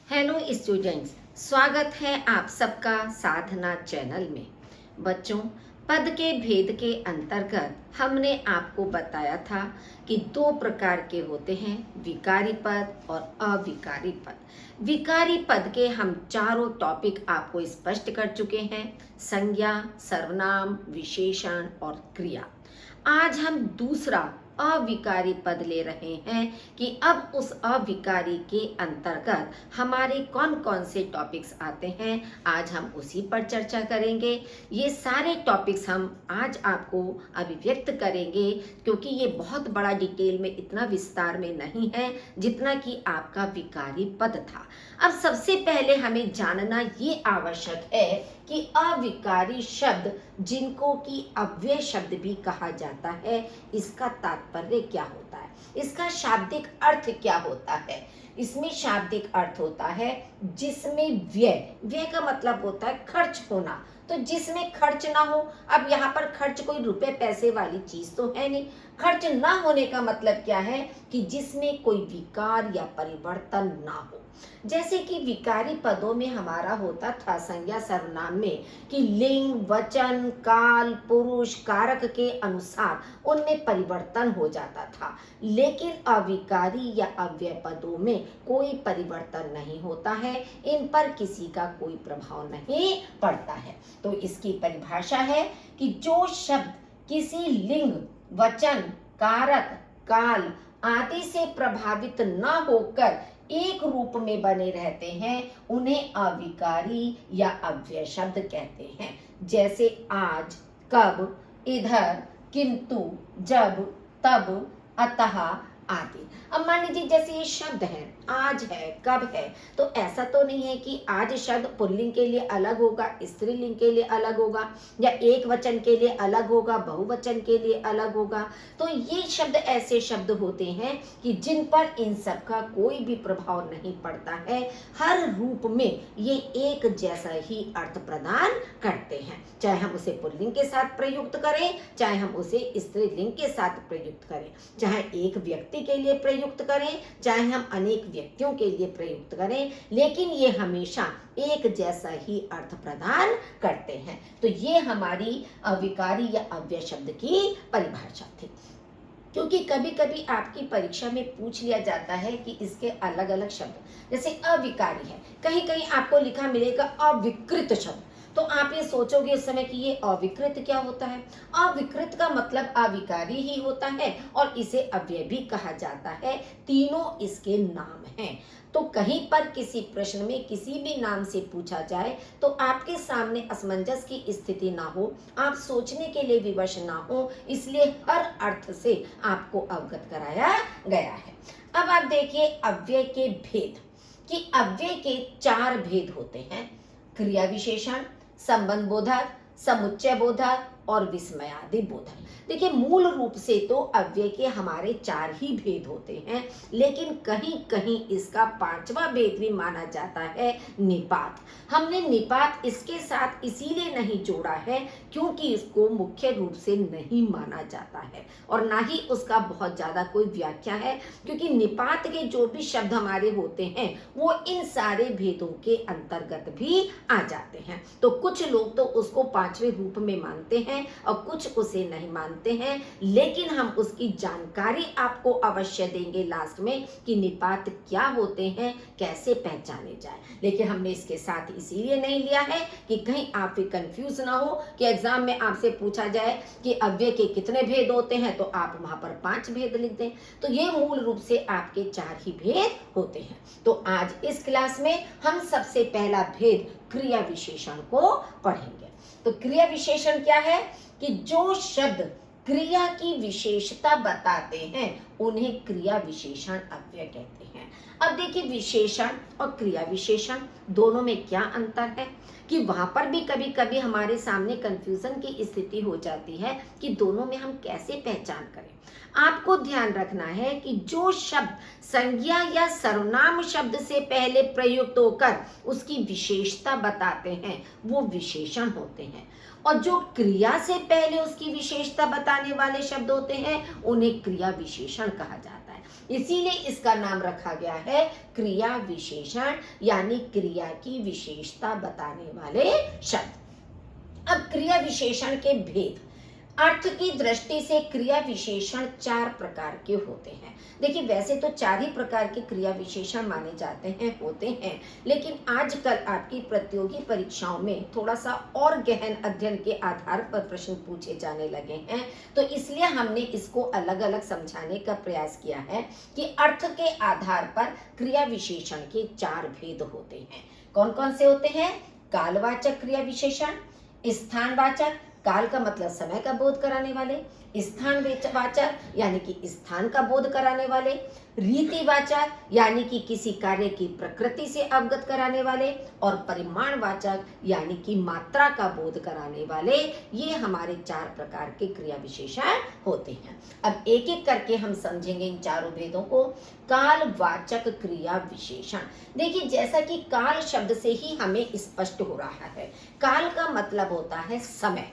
Hello students, स्वागत है आप सबका साधना चैनल में। बच्चों, पद के भेद के अंतर्गत हमने आपको बताया था कि दो प्रकार के होते हैं, विकारी पद और अविकारी पद। विकारी पद के हम चारों टॉपिक आपको स्पष्ट कर चुके हैं, संज्ञा, सर्वनाम, विशेषण और क्रिया। आज हम दूसरा अविकारी पद ले रहे हैं कि अब उस अविकारी के अंतर्गत हमारे कौन कौन से टॉपिक्स आते हैं, आज हम उसी पर चर्चा करेंगे। ये सारे टॉपिक्स हम आज आपको अभिव्यक्त करेंगे क्योंकि ये बहुत बड़ा डिटेल में, इतना विस्तार में नहीं है जितना कि आपका विकारी पद था। अब सबसे पहले हमें जानना ये आवश्यक है कि अविकारी शब्द, जिनको कि अव्यय शब्द भी कहा जाता है, इसका तात्पर्य क्या होता है, इसका शाब्दिक अर्थ क्या होता है। इसमें शाब्दिक अर्थ होता है जिसमें व्यय का मतलब होता है खर्च होना, तो जिसमें खर्च ना हो। अब यहाँ पर खर्च कोई रुपए पैसे वाली चीज तो है नहीं। खर्च ना होने का मतलब क्या है कि जिसमें कोई विकार या परिवर्तन ना हो। जैसे कि विकारी पदों में हमारा होता था संज्ञा सर्वनाम में कि लिंग, वचन, काल, पुरुष, कारक के अनुसार उनमें परिवर्तन हो जाता था, लेकिन अविकारी या अव्यय पदों में कोई परिवर्तन नहीं होता है, इन पर किसी का कोई प्रभाव नहीं पड़ता है। तो इसकी परिभाषा है कि जो शब्द किसी लिंग, वचन, कारक, काल आदि से प्रभावित न होकर एक रूप में बने रहते हैं, उन्हें अविकारी या अव्यय शब्द कहते हैं। जैसे आज, कब, इधर, किंतु, जब, तब, अतः आदि। अब मान लीजिए जैसे ये शब्द है, आज है, कब है, तो ऐसा तो नहीं है कि आज शब्द पुल्लिंग के लिए अलग होगा, स्त्रीलिंग के लिए अलग होगा, या एक वचन के लिए अलग होगा, बहुवचन के लिए अलग होगा। तो ये शब्द ऐसे शब्द होते हैं कि जिन पर इन सब का कोई भी प्रभाव नहीं पड़ता है, हर रूप में ये एक जैसा ही अर्थ प्रदान करते हैं। चाहे हम उसे पुल्लिंग के साथ प्रयुक्त करें, चाहे हम उसे स्त्रीलिंग के साथ प्रयुक्त करें, चाहे एक व्यक्ति के लिए प्रयुक्त करें, चाहे हम अनेक व्यक्तियों के लिए प्रयुक्त करें, लेकिन ये हमेशा एक जैसा ही अर्थ प्रदान करते हैं। तो ये हमारी अविकारी या अव्यय शब्द की परिभाषा थी। क्योंकि कभी कभी आपकी परीक्षा में पूछ लिया जाता है कि इसके अलग अलग शब्द, जैसे अविकारी है, कहीं कहीं आपको लिखा मिलेगा अविकृत शब्द, तो आप ये सोचोगे उस समय कि ये अविकृत क्या होता है। अविकृत का मतलब अविकारी ही होता है और इसे अव्यय भी कहा जाता है, तीनों इसके नाम हैं। तो कहीं पर किसी प्रश्न में किसी भी नाम से पूछा जाए तो आपके सामने असमंजस की स्थिति ना हो, आप सोचने के लिए विवश ना हो, इसलिए हर अर्थ से आपको अवगत कराया गया है। अब आप देखिए अव्यय के भेद, कि अव्यय के 4 भेद होते हैं, क्रिया विशेषण, संबंध बोधक, समुच्चय बोधक और विस्मयादि बोधक। देखिए मूल रूप से तो अव्यय के हमारे 4 ही भेद होते हैं, लेकिन कहीं कहीं इसका 5वां भेद भी माना जाता है, निपात। हमने निपात इसके साथ इसीलिए नहीं जोड़ा है क्योंकि इसको मुख्य रूप से नहीं माना जाता है और ना ही उसका बहुत ज्यादा कोई व्याख्या है, क्योंकि निपात के जो भी शब्द हमारे होते हैं वो इन सारे भेदों के अंतर्गत भी आ जाते हैं। तो कुछ लोग तो उसको 5वें रूप में मानते हैं और कुछ उसे नहीं मानते हैं, लेकिन हम उसकी जानकारी आपको अवश्य देंगे लास्ट में कि निपात क्या होते हैं, कैसे पहचाने जाए। लेकिन हमने इसके साथ इसीलिए नहीं लिया है कि कहीं आप भी कंफ्यूज ना हो कि एग्जाम में आपसे पूछा जाए कि अव्यय के कितने भेद होते हैं तो आप वहां पर 5 भेद लिख दें। तो ये मूल रूप से आपके 4 ही भेद होते हैं। तो आज इस क्लास में हम सबसे पहला भेद क्रिया विशेषण को पढ़ेंगे। तो क्रिया विशेषण क्या है कि जो शब्द क्रिया की विशेषता बताते हैं उन्हें क्रिया विशेषण अव्यय कहते हैं। अब देखिए विशेषण और क्रिया विशेषण दोनों में क्या अंतर है, कि वहां पर भी कभी कभी हमारे सामने कंफ्यूजन की स्थिति हो जाती है कि दोनों में हम कैसे पहचान करें। आपको ध्यान रखना है कि जो शब्द संज्ञा या सर्वनाम शब्द से पहले प्रयुक्त होकर उसकी विशेषता बताते हैं वो विशेषण होते हैं, और जो क्रिया से पहले उसकी विशेषता बताने वाले शब्द होते हैं उन्हें क्रिया विशेषण कहा जाता है। इसीलिए इसका नाम रखा गया है क्रिया विशेषण, यानी क्रिया की विशेषता बताने वाले शब्द। अब क्रिया विशेषण के भेद। अर्थ की दृष्टि से क्रिया विशेषण 4 प्रकार के होते हैं। देखिए, वैसे तो 4 ही प्रकार के क्रिया विशेषण माने जाते हैं, होते हैं, लेकिन आजकल आपकी प्रतियोगी परीक्षाओं में थोड़ा सा और गहन अध्ययन के आधार पर प्रश्न पूछे जाने लगे हैं, तो इसलिए हमने इसको अलग अलग समझाने का प्रयास किया है कि अर्थ के आधार पर क्रिया विशेषण के 4 भेद होते हैं। कौन कौन से होते हैं? कालवाचक क्रिया विशेषण, स्थानवाचक, काल का मतलब समय का बोध कराने वाले, स्थान वाचक यानी कि स्थान का बोध कराने वाले, रीतिवाचक यानी कि किसी कार्य की प्रकृति से अवगत कराने वाले, और परिमाणवाचक यानी कि मात्रा का बोध कराने वाले। ये हमारे 4 प्रकार के क्रिया विशेषण होते हैं। अब एक एक करके हम समझेंगे इन चारों भेदों को। कालवाचक क्रिया विशेषण। देखिए, जैसा कि काल शब्द से ही हमें स्पष्ट हो रहा है, काल का मतलब होता है समय।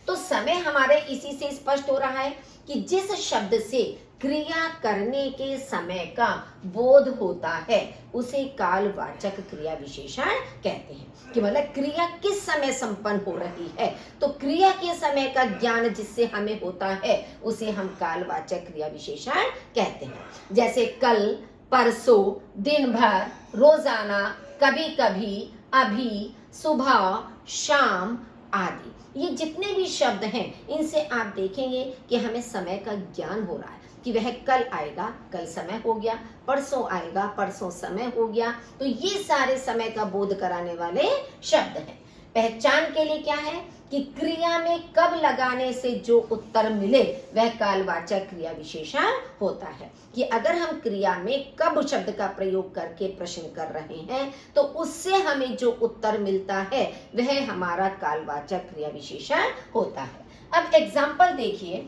तो समय हमारे इसी से स्पष्ट हो रहा है कि जिस शब्द से क्रिया करने के समय का बोध होता है उसे कालवाचक क्रिया विशेषण कहते हैं। कि मतलब क्रिया किस समय संपन्न हो रही है, तो क्रिया के समय का ज्ञान जिससे हमें होता है उसे हम कालवाचक क्रिया विशेषण कहते हैं। जैसे कल, परसों, दिन भर, रोजाना, कभी कभी, अभी, सुबह, शाम आदि। ये जितने भी शब्द हैं इनसे आप देखेंगे कि हमें समय का ज्ञान हो रहा है कि वह कल आएगा, कल समय हो गया, परसों आएगा, परसों समय हो गया। तो ये सारे समय का बोध कराने वाले शब्द हैं। पहचान के लिए क्या है कि क्रिया में कब लगाने से जो उत्तर मिले वह कालवाचक क्रिया विशेषण होता है। कि अगर हम क्रिया में कब शब्द का प्रयोग करके प्रश्न कर रहे हैं तो उससे हमें जो उत्तर मिलता है वह हमारा कालवाचक क्रिया विशेषण होता है। अब एग्जाम्पल देखिए,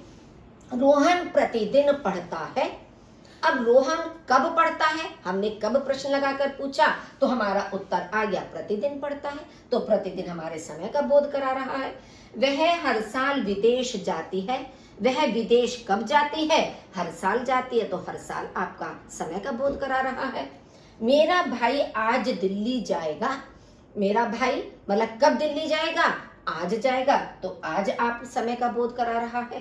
रोहन प्रतिदिन पढ़ता है। अब रोहन कब पढ़ता है, हमने कब प्रश्न लगाकर पूछा तो हमारा उत्तर आ गया प्रतिदिन पढ़ता है। तो प्रतिदिन हमारे समय का बोध करा रहा है। वह हर साल विदेश जाती है। वह विदेश कब जाती है, हर साल जाती है, तो हर साल आपका समय का बोध करा रहा है। मेरा भाई आज दिल्ली जाएगा। मेरा भाई मतलब कब दिल्ली जाएगा, आज जाएगा, तो आज आप समय का बोध करा रहा है।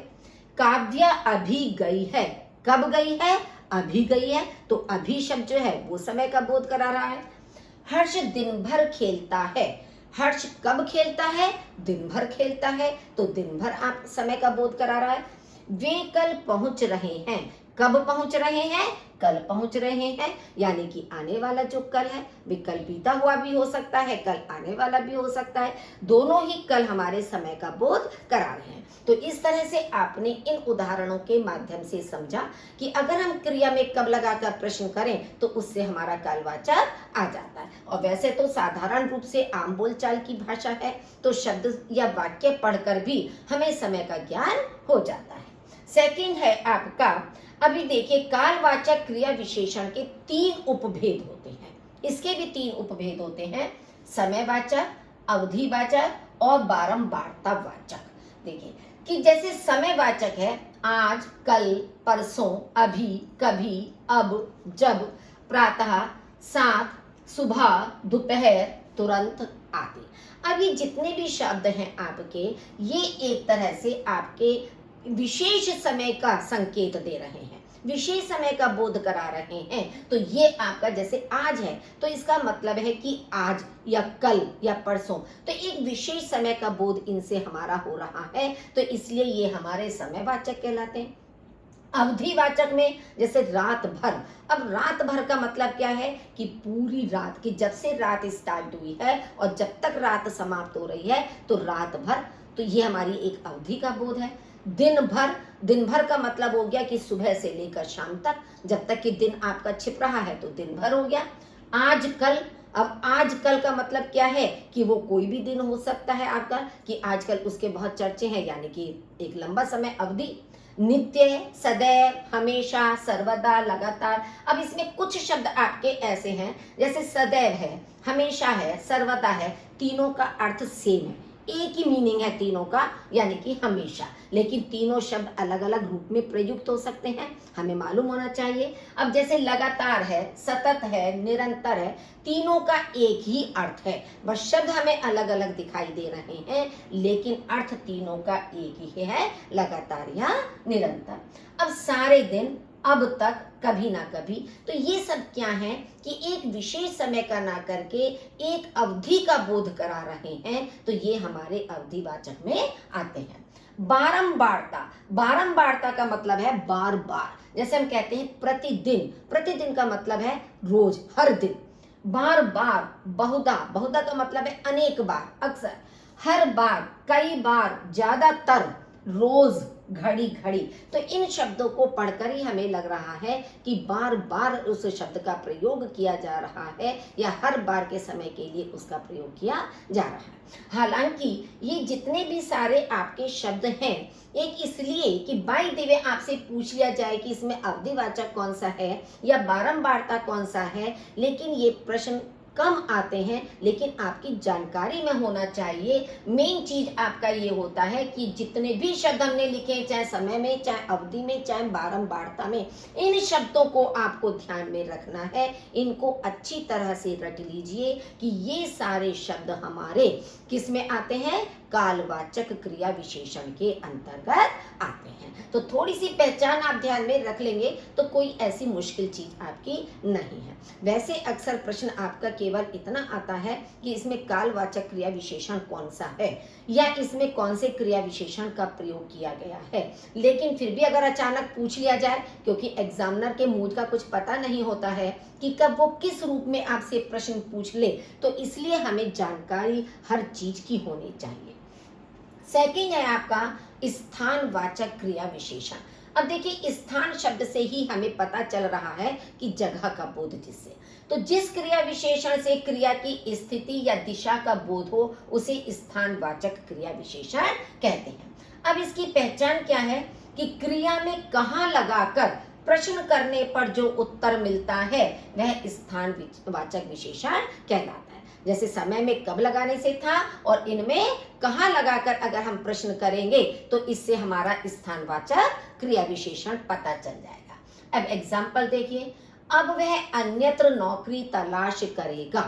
काव्या अभी गई है। कब गई है, अभी गई है, तो अभी शब्द जो है वो समय का बोध करा रहा है। हर्ष दिन भर खेलता है। हर्ष कब खेलता है, दिन भर खेलता है, तो दिन भर आप समय का बोध करा रहा है। वे कल पहुंच रहे हैं। कब पहुंच रहे हैं, कल पहुंच रहे हैं, यानी कि आने वाला जो कल है वे कल बीता हुआ भी हो सकता है, कल आने वाला भी हो सकता है। दोनों ही कल हमारे समय का बोध करा रहे हैं। तो इस तरह से आपने इन उदाहरणों के माध्यम से समझा कि अगर हम क्रिया में कब लगाकर प्रश्न करें तो उससे हमारा कालवाचक आ जाता है। और वैसे तो साधारण रूप से आम बोलचाल की भाषा है, तो शब्द या वाक्य पढ़कर भी हमें समय का ज्ञान हो जाता है। सेकंड है आपका, अभी देखिए, कालवाचक क्रिया विशेषण के 3 उपभेद होते हैं। इसके भी 3 उपभेद होते हैं, समयवाचक, अवधिवाचक और बारंबारता वाचक। देखिए कि जैसे समयवाचक है आज, कल, परसों, अभी, कभी, अब, जब, प्रातः, साथ, सुबह, दोपहर, तुरंत आदि। अब ये जितने भी शब्द हैं आपके, ये एक तरह से आपके विशेष समय का संकेत दे रहे हैं, विशेष समय का बोध करा रहे हैं। तो ये आपका जैसे आज है तो इसका मतलब है कि आज या कल या परसों, तो एक विशेष समय का बोध इनसे हमारा हो रहा है, तो इसलिए ये हमारे समयवाचक कहलाते हैं। अवधिवाचक में जैसे रात भर। अब रात भर का मतलब क्या है कि पूरी रात, की जब से रात स्टार्ट हुई है और जब तक रात समाप्त हो रही है तो रात भर, तो ये हमारी एक अवधि का बोध है। दिन भर, दिन भर का मतलब हो गया कि सुबह से लेकर शाम तक, जब तक कि दिन आपका छिप रहा है तो दिन भर हो गया। आज कल, अब आज कल का मतलब क्या है कि वो कोई भी दिन हो सकता है आपका, कि आजकल उसके बहुत चर्चे हैं, यानी कि एक लंबा समय अवधि। नित्य, सदैव, हमेशा, सर्वदा, लगातार। अब इसमें कुछ शब्द आपके ऐसे हैं जैसे सदैव है, हमेशा है, सर्वदा है, तीनों का अर्थ सेम है, एक ही मीनिंग है तीनों का, यानी कि हमेशा, लेकिन तीनों शब्द अलग अलग रूप में प्रयुक्त हो सकते हैं, हमें मालूम होना चाहिए। अब जैसे लगातार है, सतत है, निरंतर है, तीनों का एक ही अर्थ है, बस शब्द हमें अलग अलग दिखाई दे रहे हैं, लेकिन अर्थ तीनों का एक ही है, लगातार या निरंतर। अब सारे दिन, अब तक, कभी ना कभी, तो ये सब क्या है कि एक विशेष समय का ना करके एक अवधि का बोध करा रहे हैं, तो ये हमारे अवधिवाचक में आते हैं। बारंबारता, बारंबारता का मतलब है बार बार, जैसे हम कहते हैं प्रतिदिन, प्रतिदिन का मतलब है रोज, हर दिन। बार बार, बहुधा, बहुधा का मतलब है अनेक बार, अक्सर, हर बार, कई बार, ज्यादातर, रोज, घड़ी घड़ी। तो इन शब्दों को पढ़कर ही हमें लग रहा है कि बार बार उस शब्द का प्रयोग किया जा रहा है, या हर बार के समय के लिए उसका प्रयोग किया जा रहा है। हालांकि ये जितने भी सारे आपके शब्द हैं, एक इसलिए कि बाय द वे आपसे पूछ लिया जाए कि इसमें अवधिवाचक कौन सा है या बारंबारता कौन सा है, लेकिन ये प्रश्न कम आते हैं, लेकिन आपकी जानकारी में होना चाहिए। मेन चीज आपका ये होता है कि जितने भी शब्द हमने लिखे, चाहे समय में, चाहे अवधि में, चाहे बारंबारता में, इन शब्दों को आपको ध्यान में रखना है, इनको अच्छी तरह से रट लीजिए कि ये सारे शब्द हमारे किस में आते हैं, कालवाचक क्रिया विशेषण के अंतर्गत आते हैं। तो थोड़ी सी पहचान आप ध्यान में रख लेंगे तो कोई ऐसी मुश्किल चीज आपकी नहीं है। वैसे अक्सर प्रश्न आपका केवल इतना आता है कि इसमें कालवाचक क्रिया विशेषण कौन सा है, या इसमें कौन से क्रिया विशेषण का प्रयोग किया गया है, लेकिन फिर भी अगर अचानक पूछ लिया जाए, क्योंकि एग्जामिनर के मूड का कुछ पता नहीं होता है कि कब वो किस रूप में आपसे प्रश्न पूछ ले, तो इसलिए हमें जानकारी हर चीज की होनी चाहिए। सेकंड है आपका स्थानवाचक क्रिया विशेषण। अब देखिए, स्थान शब्द से ही हमें पता चल रहा है कि जगह का बोध जिससे, तो जिस क्रिया विशेषण से क्रिया की स्थिति या दिशा का बोध हो उसे स्थानवाचक क्रिया विशेषण कहते हैं। अब इसकी पहचान क्या है कि क्रिया में कहाँ लगाकर प्रश्न करने पर जो उत्तर मिलता है वह स्थानवाचक विशेषण कहलाता है। जैसे समय में कब लगाने से था, और इनमें कहाँ लगाकर अगर हम प्रश्न करेंगे तो इससे हमारा स्थानवाचक क्रिया विशेषण पता चल जाएगा। अब एग्जाम्पल देखिए, अब वह अन्यत्र नौकरी तलाश करेगा।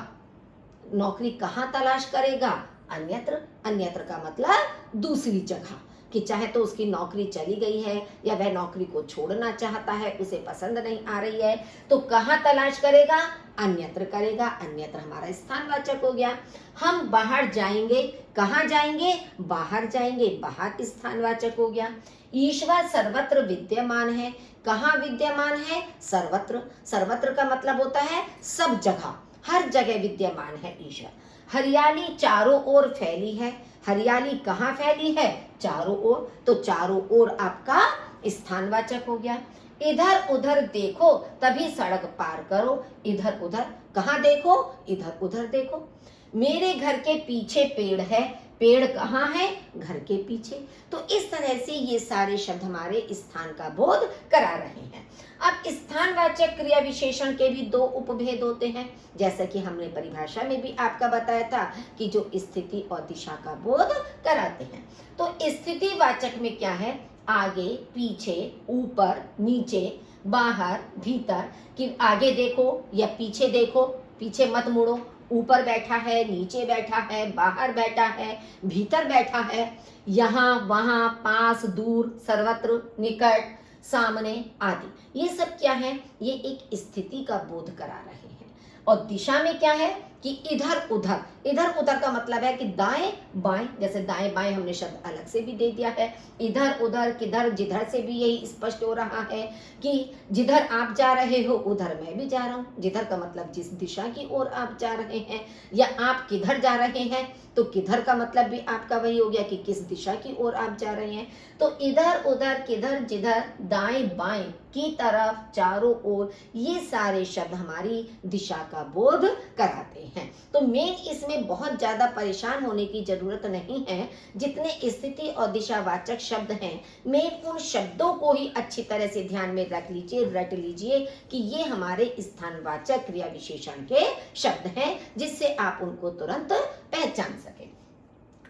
नौकरी कहाँ तलाश करेगा, अन्यत्र। अन्यत्र का मतलब दूसरी जगह, कि चाहे तो उसकी नौकरी चली गई है या वह नौकरी को छोड़ना चाहता है, उसे पसंद नहीं आ रही है, तो कहाँ तलाश करेगा, अन्यत्र करेगा। अन्यत्र हमारा स्थानवाचक हो गया। हम बाहर जाएंगे, कहाँ जाएंगे, बाहर जाएंगे, बाहर स्थानवाचक हो गया। ईश्वर सर्वत्र विद्यमान है, कहाँ विद्यमान है, सर्वत्र। सर्वत्र का मतलब होता है सब जगह, हर जगह विद्यमान है ईश्वर। हरियाली चारों ओर फैली है, हरियाली कहाँ फैली है, चारों ओर, तो चारों ओर आपका स्थानवाचक हो गया। इधर उधर देखो तभी सड़क पार करो, इधर उधर कहाँ देखो, इधर उधर देखो। मेरे घर के पीछे पेड़ है, पेड़ कहाँ है, घर के पीछे। तो इस तरह से ये सारे शब्द हमारे स्थान का बोध करा रहे हैं। अब स्थानवाचक क्रिया विशेषण के भी दो उपभेद होते हैं, जैसा कि हमने परिभाषा में भी आपका बताया था कि जो स्थिति और दिशा का बोध कराते हैं। तो स्थितिवाचक में क्या है, आगे, पीछे, ऊपर, नीचे, बाहर, भीतर, कि आगे देखो या पीछे देखो, पीछे मत मुड़ो, ऊपर बैठा है, नीचे बैठा है, बाहर बैठा है, भीतर बैठा है, यहाँ वहाँ, पास, दूर, सर्वत्र, निकट, सामने आदि। ये सब क्या है, ये एक स्थिति का बोध करा रहे हैं। और दिशा में क्या है कि इधर उधर। इधर उधर का मतलब है कि दाएं बाएं, जैसे दाएं बाएं हमने शब्द अलग से भी दे दिया है। इधर उधर, किधर, जिधर से भी यही स्पष्ट हो रहा है कि जिधर आप जा रहे हो उधर मैं भी जा रहा हूँ। जिधर का मतलब जिस दिशा की ओर आप जा रहे हैं, या आप किधर जा रहे हैं, तो किधर का मतलब भी आपका वही हो गया कि किस दिशा की ओर आप जा रहे हैं। तो इधर उधर, किधर, जिधर, दाएं बाएं, की तरफ, चारों ओर, ये सारे शब्द हमारी दिशा का बोध कराते हैं। तो मेन इसमें बहुत ज्यादा परेशान होने की जरूरत नहीं है। जितने स्थिति और दिशावाचक शब्द हैं, मेन उन शब्दों को ही अच्छी तरह से ध्यान में रख लीजिए, रट लीजिए कि ये हमारे स्थानवाचक क्रिया विशेषण के शब्द हैं, जिससे आप उनको तुरंत पहचान सकें।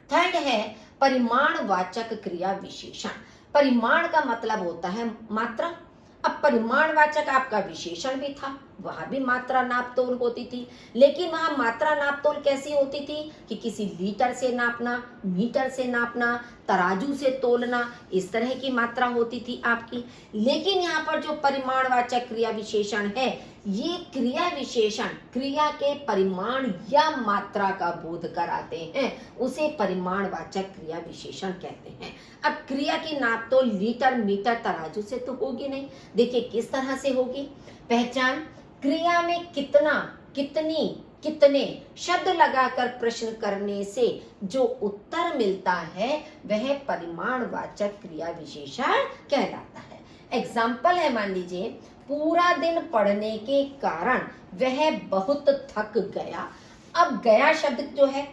थर्ड है परिमाणवाचक क्रिया विशेषण। परिमाण का मतलब होता है मात्रा। अब परिमाणवाचक आपका विशेषण भी था, वहां भी मात्रा नाप तोल होती थी, लेकिन वहां मात्रा नाप तोल कैसी होती थी कि किसी लीटर से नापना, मीटर से नापना, तराजू से तोलना, इस तरह की मात्रा होती थी आपकी। लेकिन यहाँ पर जो परिमाणवाचक क्रिया विशेषण है, ये क्रिया विशेषण क्रिया के परिमाण या मात्रा का बोध कराते हैं, उसे परिमाणवाचक क्रिया विशेषण कहते हैं। अब क्रिया की नाप तो लीटर, मीटर, तराजू से तो होगी नहीं। देखिए किस तरह से होगी। पहचान, क्रिया में कितना, कितनी, कितने शब्द लगाकर प्रश्न करने से जो उत्तर मिलता है वह परिमाणवाचक क्रिया विशेषण कहलाता है। एग्जाम्पल है, मान लीजिए पूरा दिन पढ़ने के कारण वह बहुत थक गया। अब गया शब्द जो है,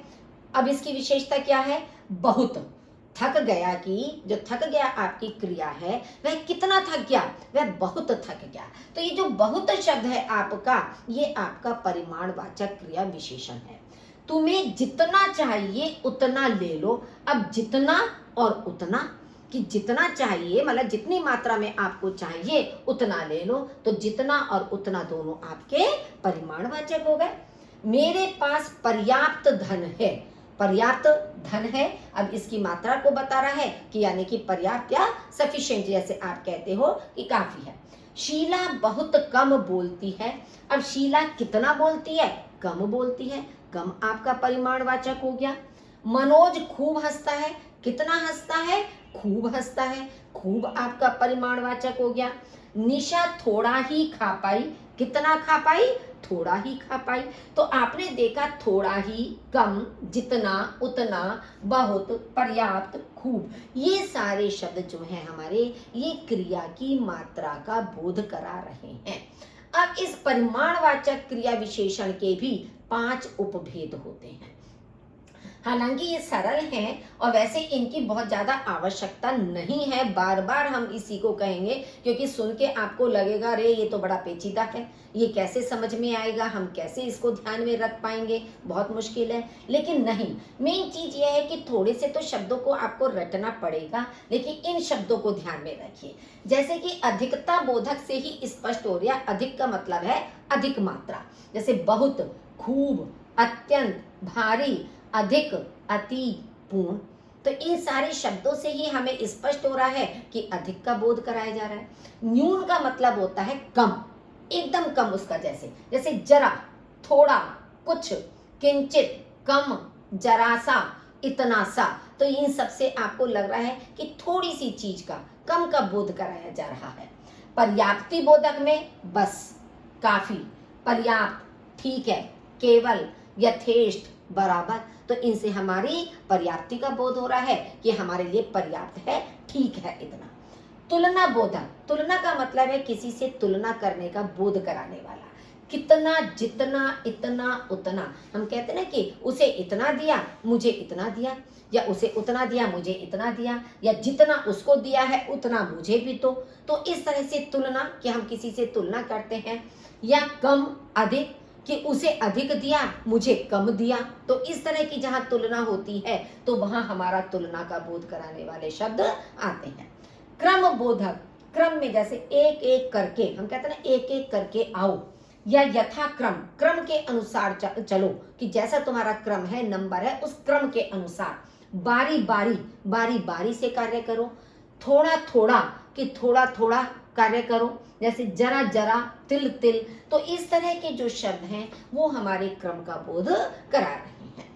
अब इसकी विशेषता क्या है, बहुत। थक गया की जो थक गया आपकी क्रिया है, वह कितना थक गया, वह बहुत थक गया। तो ये जो बहुत शब्द है आपका, ये आपका परिमाणवाचक क्रिया विशेषण है। तुम्हें जितना चाहिए उतना ले लो। अब जितना और उतना, कि जितना चाहिए मतलब जितनी मात्रा में आपको चाहिए उतना ले लो, तो जितना और उतना दोनों आपके परिमाणवाचक हो गए। मेरे पास पर्याप्त धन है, पर्याप्त धन है। अब इसकी मात्रा को बता रहा है कि यानी कि पर्याप्त या सफिशिएंट, जैसे आप कहते हो कि काफी है। शीला बहुत कम बोलती है। अब शीला कितना बोलती है, कम बोलती है, कम आपका परिमाणवाचक हो गया। मनोज खूब हंसता है, कितना हंसता है, खूब हंसता है, खूब आपका परिमाणवाचक हो गया। निशा थोड़ा ही खा पाई, कितना खा पाई, थोड़ा ही खा पाई। तो आपने देखा थोड़ा ही, कम, जितना, उतना, बहुत, पर्याप्त, खूब, ये सारे शब्द जो हैं हमारे, ये क्रिया की मात्रा का बोध करा रहे हैं। अब इस परिमाणवाचक क्रिया विशेषण के भी 5 उपभेद होते हैं। हालांकि ये सरल हैं और वैसे इनकी बहुत ज्यादा आवश्यकता नहीं है, बार बार हम इसी को कहेंगे क्योंकि सुन के आपको लगेगा रे ये तो बड़ा पेचीदा है, ये कैसे समझ में आएगा, हम कैसे इसको ध्यान में रख पाएंगे, बहुत मुश्किल है। लेकिन नहीं, मेन चीज ये है कि थोड़े से तो शब्दों को आपको रटना पड़ेगा, लेकिन इन शब्दों को ध्यान में रखिए। जैसे कि अधिकता बोधक से ही स्पष्ट हो रहा, अधिक का मतलब है अधिक मात्रा, जैसे बहुत, खूब, अत्यंत, भारी, अधिक, अति, पूर्ण। तो इन सारे शब्दों से ही हमें स्पष्ट हो रहा है कि अधिक का बोध कराया जा रहा है। न्यून का मतलब होता है कम, एकदम कम उसका, जैसे जैसे जरा, थोड़ा, कुछ, किंचित, कम, जरा सा, इतना सा। तो इन सब से आपको लग रहा है कि थोड़ी सी चीज का, कम का बोध कराया जा रहा है। पर्याप्ति बोधक में बस, काफी, पर्याप्त, ठीक है, केवल, यथेष्ट, बराबर। तो इनसे हमारी पर्याप्ति का बोध हो रहा है कि हमारे लिए पर्याप्त है, ठीक है, इतना। तुलना बोधक, तुलना का मतलब है किसी से तुलना करने का बोध कराने वाला। कितना, जितना, इतना, उतना। हम कहते हैं ना कि उसे इतना दिया मुझे इतना दिया, या उसे उतना दिया मुझे इतना दिया, या जितना उसको दिया है उतना मुझे भी दो। तो इस तरह से तुलना, कि हम किसी से तुलना करते हैं। या कम, अधिक, कि उसे अधिक दिया मुझे कम दिया। तो इस तरह की जहां तुलना होती है तो वहां हमारा तुलना का बोध कराने वाले शब्द आते हैं। क्रम बोधक, क्रम में जैसे एक एक करके, हम कहते हैं ना एक एक करके आओ, या यथाक्रम, क्रम के अनुसार चलो, कि जैसा तुम्हारा क्रम है, नंबर है, उस क्रम के अनुसार। बारी बारी, बारी बारी से कार्य करो। थोड़ा थोड़ा, कि थोड़ा थोड़ा कार्य करो, जैसे जरा जरा, तिल तिल। तो इस तरह के जो शब्द हैं वो हमारे क्रम का बोध करा रहे हैं।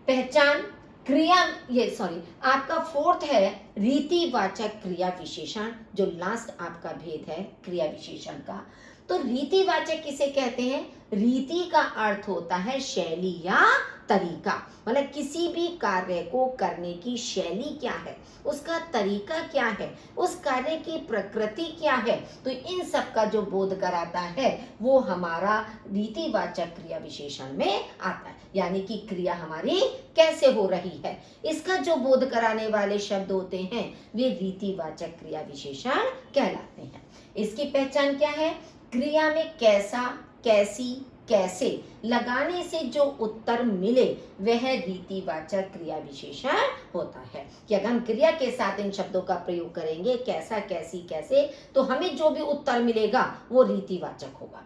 पहचान, क्रिया, ये सॉरी आपका फोर्थ है रीतिवाचक क्रिया विशेषण, जो लास्ट आपका भेद है क्रिया विशेषण का। तो रीतिवाचक किसे कहते हैं, रीति का अर्थ होता है शैली या तरीका, मतलब किसी भी कार्य को करने की शैली क्या है, उसका तरीका क्या है, उस कार्य की प्रकृति क्या है। तो इन सब का जो बोध कराता है वो हमारा रीतिवाचक क्रिया विशेषण में आता है, यानी कि क्रिया हमारी कैसे हो रही है, इसका जो बोध कराने वाले शब्द होते हैं वे रीतिवाचक क्रिया विशेषण कहलाते हैं। इसकी पहचान क्या है, क्रिया में कैसा, कैसी, कैसे लगाने से जो उत्तर मिले वह रीतिवाचक क्रिया विशेषण होता है। कि अगर हम क्रिया के साथ इन शब्दों का प्रयोग करेंगे, कैसा, कैसी, कैसे, तो हमें जो भी उत्तर मिलेगा वो रीतिवाचक होगा।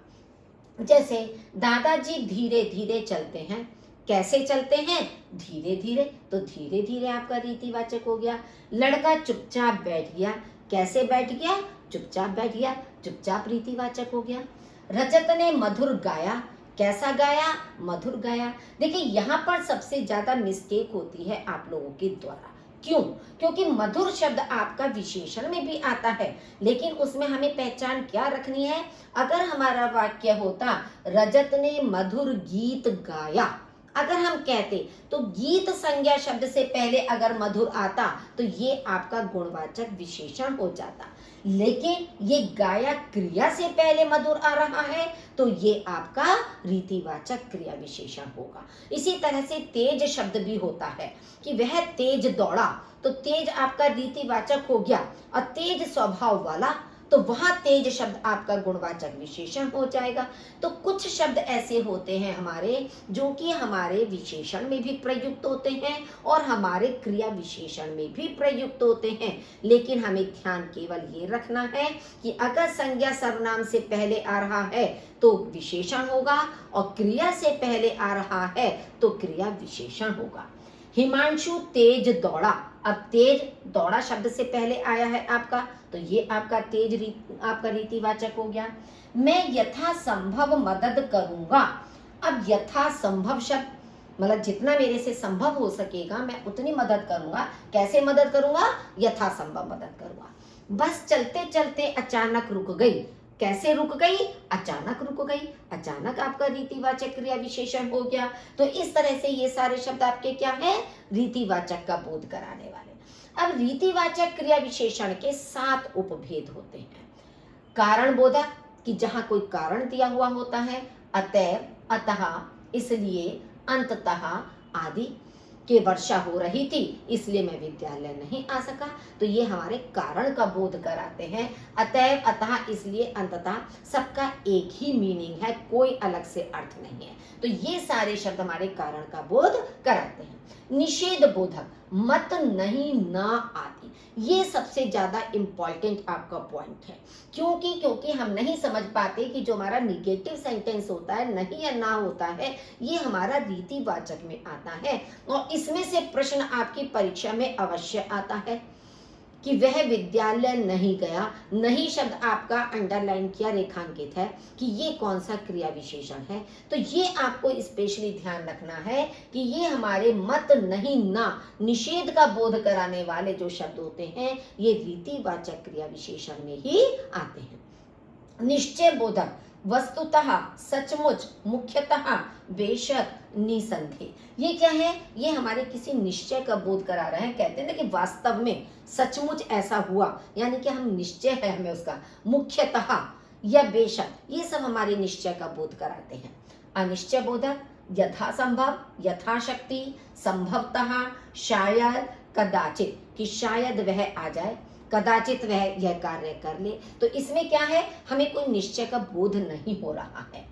जैसे दादाजी धीरे धीरे चलते हैं। कैसे चलते हैं? धीरे धीरे, तो धीरे धीरे आपका रीतिवाचक हो गया। लड़का चुपचाप बैठ गया। कैसे बैठ गया? चुपचाप बैठ गया, चुपचाप रीतिवाचक हो गया। रजत ने मधुर गाया। कैसा गाया? मधुर गाया। देखिए यहाँ पर सबसे ज्यादा मिस्टेक होती है आप लोगों के द्वारा। क्यों? क्योंकि मधुर शब्द आपका विशेषण में भी आता है, लेकिन उसमें हमें पहचान क्या रखनी है? अगर हमारा वाक्य होता रजत ने मधुर गीत गाया, अगर हम कहते तो गीत संज्ञा शब्द से पहले अगर मधुर आता तो ये आपका गुणवाचक विशेषण हो जाता, लेकिन ये गाया क्रिया से पहले मधुर आ रहा है तो ये आपका रीतिवाचक क्रिया विशेषण होगा। इसी तरह से तेज शब्द भी होता है कि वह तेज दौड़ा, तो तेज आपका रीतिवाचक हो गया, और तेज स्वभाव वाला, तो वहां तेज शब्द आपका गुणवाचक विशेषण हो जाएगा। तो कुछ शब्द ऐसे होते हैं हमारे जो कि हमारे विशेषण में भी प्रयुक्त होते हैं और हमारे क्रिया विशेषण में भी प्रयुक्त होते हैं, लेकिन हमें ध्यान केवल ये रखना है कि अगर संज्ञा सर्वनाम से पहले आ रहा है तो विशेषण होगा और क्रिया से पहले आ रहा है तो क्रिया विशेषण होगा। हिमांशु तेज दौड़ा। अब तेज दौड़ा शब्द से पहले आया है आपका, तो ये आपका आपका रीतिवाचक हो गया। मैं यथासंभव मदद करूंगा। अब यथासंभव शब्द मतलब जितना मेरे से संभव हो सकेगा मैं उतनी मदद करूंगा। कैसे मदद करूंगा? यथासंभव मदद करूंगा। बस चलते चलते अचानक रुक गई। कैसे रुक गई? अचानक रुक गई। अचानक आपका रीतिवाचक क्रिया विशेषण हो गया। तो इस तरह से ये सारे शब्द आपके क्या है? रीतिवाचक का बोध कराने वाले। अब रीतिवाचक क्रिया विशेषण के 7 उपभेद होते हैं। कारण बोधक, कि जहां कोई कारण दिया हुआ होता है, अतएव, अतः, इसलिए, अंततः आदि। कि वर्षा हो रही थी इसलिए मैं विद्यालय नहीं आ सका, तो ये हमारे कारण का बोध कराते हैं। अतएव, अतः, इसलिए, अंततः, सबका एक ही मीनिंग है, कोई अलग से अर्थ नहीं है। तो ये सारे शब्द हमारे कारण का बोध कराते हैं। निषेध बोधक, मत, नहीं, ना आदि, ये सबसे ज्यादा इंपॉर्टेंट आपका पॉइंट है। क्योंकि हम नहीं समझ पाते कि जो हमारा निगेटिव सेंटेंस होता है, नहीं या ना होता है, ये हमारा रीतिवाचक में आता है और इसमें से प्रश्न आपकी परीक्षा में अवश्य आता है कि वह विद्यालय नहीं गया। नहीं शब्द आपका अंडरलाइन किया, रेखांकित है कि ये कौन सा क्रिया विशेषण है। तो ये आपको स्पेशली ध्यान रखना है कि ये हमारे मत, नहीं, ना, निषेध का बोध कराने वाले जो शब्द होते हैं ये रीतिवाचक क्रिया विशेषण में ही आते हैं। निश्चय बोधक, वस्तुतः, सचमुच, मुख्यतः, बेशक, निसंदेह, ये क्या है? ये हमारे किसी निश्चय का बोध करा रहे हैं। कहते हैं ना कि वास्तव में, सचमुच ऐसा हुआ, यानी कि हम निश्चय है हमें उसका। मुख्यतः या बेशक, ये सब हमारे निश्चय का बोध कराते हैं। अनिश्चय बोधक, यथासंभव, यथाशक्ति, संभवतः, शायद, कदाचित, कि शायद वह आ जाए, कदाचित वह यह कार्य कर ले। तो इसमें क्या है? हमें कोई निश्चय का बोध नहीं हो रहा है।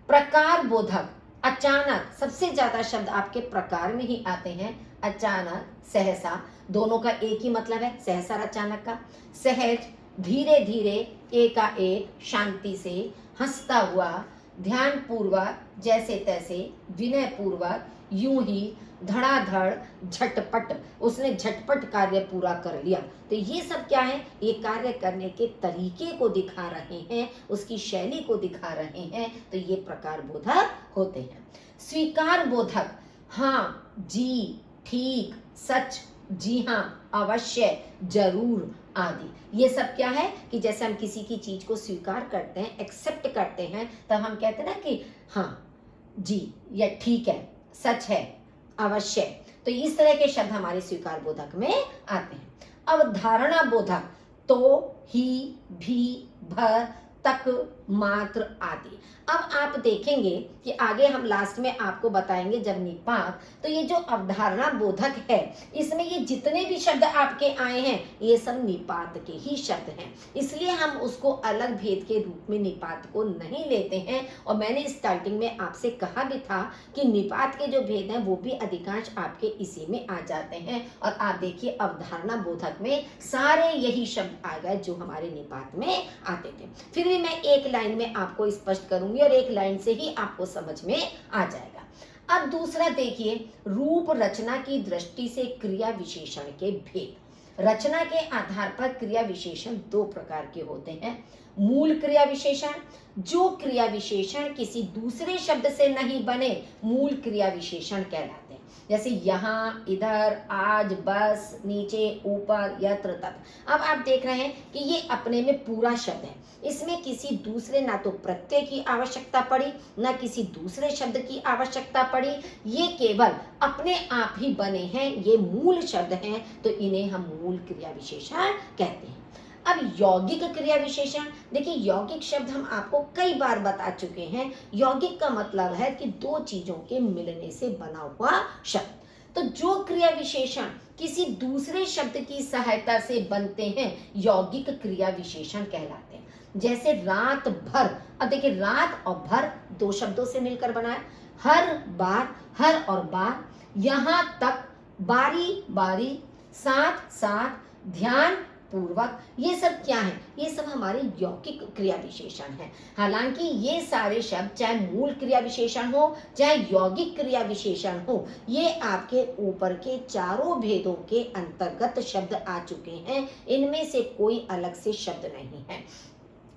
प्रकार बोधक, अचानक, सबसे ज्यादा शब्द आपके प्रकार में ही आते हैं। अचानक, सहसा, दोनों का एक ही मतलब है, सहसा और अचानक का। सहज, धीरे धीरे, एकाएक, शांति से, हंसता हुआ, ध्यान पूर्वक, जैसे तैसे, विनय पूर्वक, यूं ही, धड़ाधड़, झटपट, उसने झटपट कार्य पूरा कर लिया। तो ये सब क्या है? ये कार्य करने के तरीके को दिखा रहे हैं, उसकी शैली को दिखा रहे हैं। तो ये प्रकार बोधक होते हैं। स्वीकार बोधक, हाँ, जी, ठीक, सच, जी हाँ, अवश्य, जरूर आदि। ये सब क्या है कि जैसे हम किसी की चीज को स्वीकार करते हैं, एक्सेप्ट करते हैं, तब हम कहते हैं ना कि हाँ, जी, या ठीक है, सच है, अवश्य। तो इस तरह के शब्द हमारे स्वीकार बोधक में आते हैं। अब धारणा बोधक, तो, ही, भी, भर, तक, मात्र आदि। अब आप देखेंगे कि आगे हम लास्ट में आपको बताएंगे जब निपात, तो ये जो अवधारणा बोधक है इसमें ये जितने भी शब्द आपके आए हैं ये सब निपात के ही शब्द हैं, इसलिए हम उसको अलग भेद के रूप में निपात को नहीं लेते हैं। और मैंने स्टार्टिंग में आपसे कहा भी था कि निपात के जो भेद हैं वो भी अधिकांश आपके इसी में आ जाते हैं। और आप देखिए अवधारणा बोधक में सारे यही शब्द आ गए जो हमारे निपात में आते थे। फिर भी मैं एक लाइन में आपको स्पष्ट करूंगी और एक लाइन से ही आपको समझ में आ जाएगा। अब दूसरा देखिए, रूप रचना की दृष्टि से क्रिया विशेषण के भेद। रचना के आधार पर क्रिया विशेषण दो प्रकार के होते हैं। मूल क्रिया विशेषण, जो क्रिया विशेषण किसी दूसरे शब्द से नहीं बने मूल क्रिया विशेषण कहलाते हैं। जैसे यहाँ, इधर, आज, बस, नीचे, ऊपर, यत्र, तत्। अब आप देख रहे हैं कि ये अपने में पूरा शब्द है, इसमें किसी दूसरे ना तो प्रत्यय की आवश्यकता पड़ी ना किसी दूसरे शब्द की आवश्यकता पड़ी, ये केवल अपने आप ही बने हैं, ये मूल शब्द हैं, तो इन्हें हम मूल क्रिया विशेषण कहते हैं। अब यौगिक क्रिया विशेषण, देखिए यौगिक शब्द हम आपको कई बार बता चुके हैं। यौगिक का मतलब है कि दो चीजों के मिलने से बना हुआ शब्द। तो जो क्रिया विशेषण किसी दूसरे शब्द की सहायता से बनते हैं यौगिक क्रिया विशेषण कहलाते हैं। जैसे रात भर, अब देखिए रात और भर दो शब्दों से मिलकर बना है। हर बार, हर और बार, यहाँ तक, बारी बारी, साथ साथ, ध्यान पूर्वक, ये सब क्या है? ये सब हमारे यौगिक क्रिया विशेषण हैं। हालांकि ये सारे शब्द चाहे मूल क्रिया विशेषण हो चाहे यौगिक क्रिया विशेषण हो, ये आपके ऊपर के चारों भेदों के अंतर्गत शब्द आ चुके हैं, इनमें से कोई अलग से शब्द नहीं है।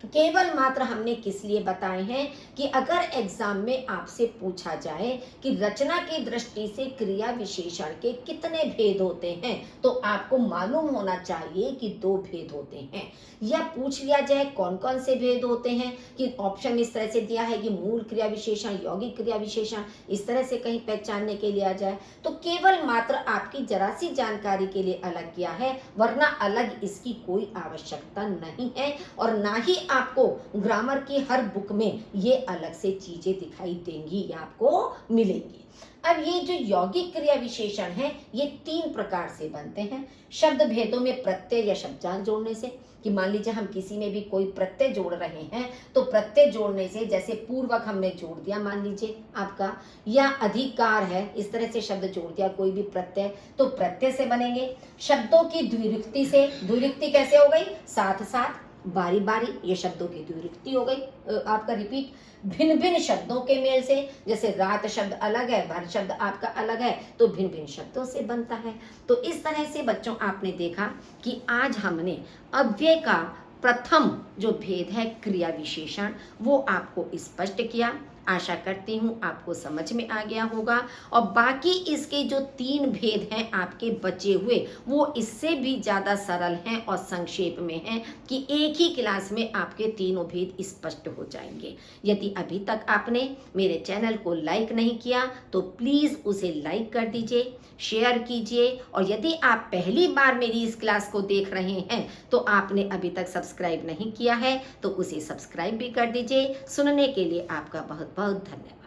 केवल मात्र हमने किस लिए बताए हैं कि अगर एग्जाम में आपसे पूछा जाए कि रचना की दृष्टि से क्रिया विशेषण के कितने भेद होते हैं तो आपको मालूम होना चाहिए कि दो भेद होते हैं। या पूछ लिया जाए कौन कौन से भेद होते हैं, कि ऑप्शन इस तरह से दिया है कि मूल क्रिया विशेषण, यौगिक क्रिया विशेषण, इस तरह से कहीं पहचानने के लिए आ जाए, तो केवल मात्र आपकी जरा सी जानकारी के लिए अलग किया है, वरना अलग इसकी कोई आवश्यकता नहीं है और ना ही आपको ग्रामर की हर बुक में ये अलग से चीजें दिखाई देंगी या आपको मिलेंगी। अब ये जो यौगिक क्रिया विशेषण है ये तीन प्रकार से बनते हैं। शब्द भेदों में प्रत्यय या शब्दांश जोड़ने से, कि मान लीजिए हम किसी में भी कोई प्रत्यय जोड़ रहे हैं तो प्रत्यय जोड़ने से, जैसे पूर्वक हमने जोड़ दिया मान लीजिए आपका, या अधिकार है, इस तरह से शब्द जोड़ दिया कोई भी प्रत्यय, तो प्रत्यय से बनेंगे। शब्दों की द्विरुक्ति से, द्विरुक्ति कैसे हो गई? साथ साथ, बारी बारी, ये शब्दों की द्विरुक्ति हो गई आपका रिपीट। भिन्न भिन्न शब्दों के मेल से, जैसे रात शब्द अलग है, भर शब्द आपका अलग है, तो भिन्न भिन्न शब्दों से बनता है। तो इस तरह से बच्चों आपने देखा कि आज हमने अव्यय का प्रथम जो भेद है क्रिया विशेषण वो आपको स्पष्ट किया। आशा करती हूँ आपको समझ में आ गया होगा। और बाकी इसके जो तीन भेद हैं आपके बचे हुए वो इससे भी ज़्यादा सरल हैं और संक्षेप में हैं कि एक ही क्लास में आपके तीनों भेद स्पष्ट हो जाएंगे। यदि अभी तक आपने मेरे चैनल को लाइक नहीं किया तो प्लीज़ उसे लाइक कर दीजिए, शेयर कीजिए, और यदि आप पहली बार मेरी इस क्लास को देख रहे हैं तो आपने अभी तक सब्सक्राइब नहीं किया है तो उसे सब्सक्राइब भी कर दीजिए। सुनने के लिए आपका बहुत बहुत धन्यवाद।